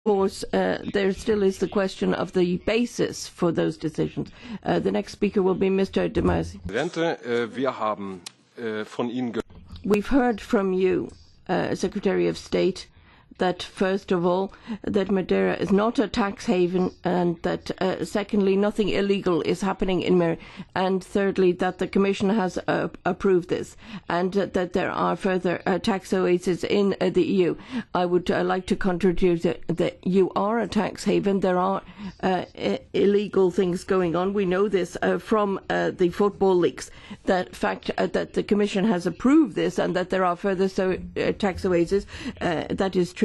course, there still is the question of the basis for those decisions. The next speaker will be Mr. De Masi. We've heard from you, Secretary of State, that first of all, that Madeira is not a tax haven, and that secondly, nothing illegal is happening in Madeira, and thirdly, that the Commission has approved this, and that there are further tax oases in the EU. I would like to contradict that you are a tax haven. There are illegal things going on. We know this from the football leaks. The fact that the Commission has approved this and that there are further tax oases, that is true.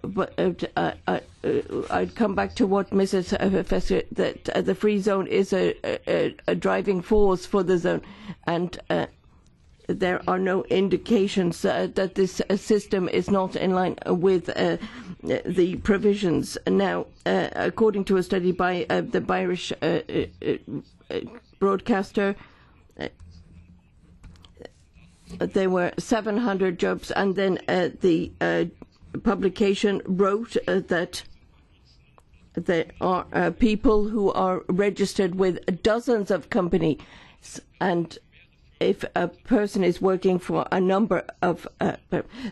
But I'd come back to what Mrs. Professor, that the free zone is a driving force for the zone, and there are no indications that this system is not in line with the provisions. Now, according to a study by the Irish broadcaster, there were 700 jobs, and then the publication wrote that there are people who are registered with dozens of companies, and if a person is working for a number of,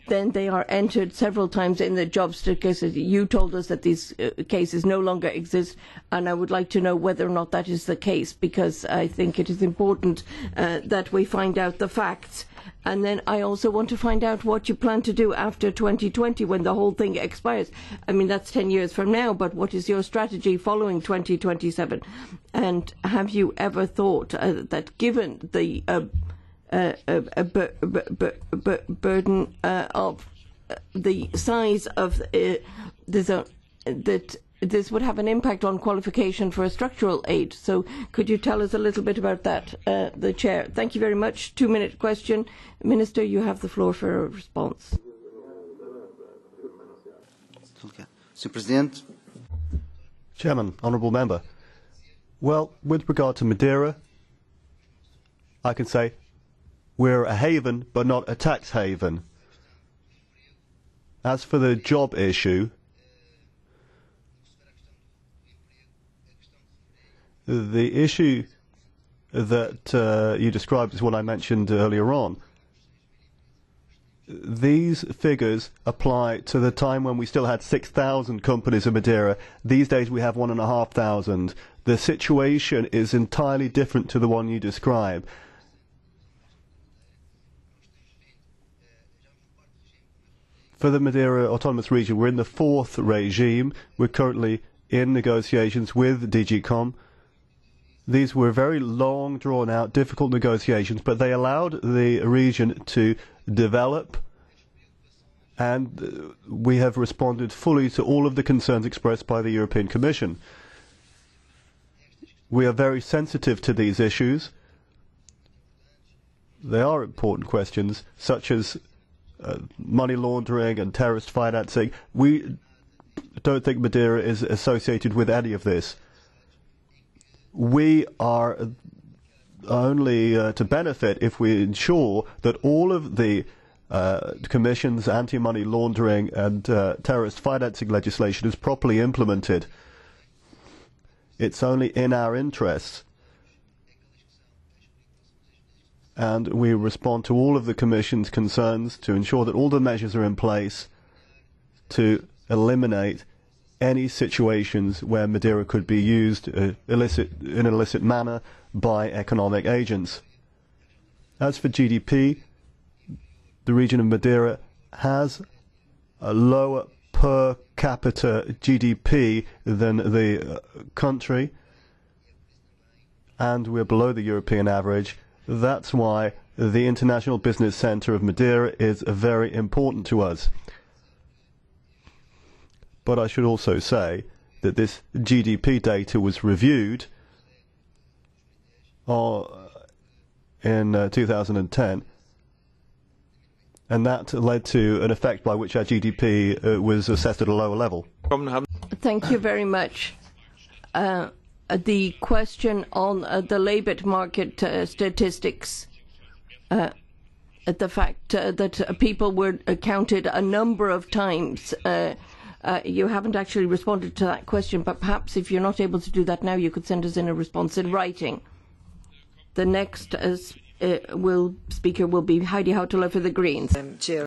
then they are entered several times in the job statistics. You told us that these cases no longer exist, and I would like to know whether or not that is the case, because I think it is important that we find out the facts. And then I also want to find out what you plan to do after 2020 when the whole thing expires. I mean, that's 10 years from now, but what is your strategy following 2027? And have you ever thought that given the burden of the size of the zone, that this would have an impact on qualification for a structural aid? So could you tell us a little bit about that? The Chair. Thank you very much. 2-minute question. Minister, you have the floor for a response. Mr. President. Chairman, Honourable Member. Well, with regard to Madeira, I can say we're a haven, but not a tax haven. As for the job issue, the issue that you described is what I mentioned earlier on. These figures apply to the time when we still had 6,000 companies in Madeira. These days we have 1,500. The situation is entirely different to the one you describe. For the Madeira Autonomous Region, we're in the 4th regime. We're currently in negotiations with DG Com. These were very long, drawn-out, difficult negotiations, but they allowed the region to develop, and we have responded fully to all of the concerns expressed by the European Commission. We are very sensitive to these issues. They are important questions, such as money laundering and terrorist financing. We don't think Madeira is associated with any of this. We are only to benefit if we ensure that all of the Commission's anti-money laundering and terrorist financing legislation is properly implemented. It's only in our interests, and we respond to all of the Commission's concerns to ensure that all the measures are in place to eliminate any situations where Madeira could be used in an illicit manner by economic agents. As for GDP, the region of Madeira has a lower per capita GDP than the country, and we're below the European average. That's why the International Business Centre of Madeira is very important to us. But I should also say that this GDP data was reviewed in 2010, and that led to an effect by which our GDP was assessed at a lower level. Thank you very much. The question on the labour market statistics, the fact that people were counted a number of times You haven't actually responded to that question, but perhaps if you're not able to do that now, you could send us in a response in writing. The next speaker will be Heidi Hautala for the Greens.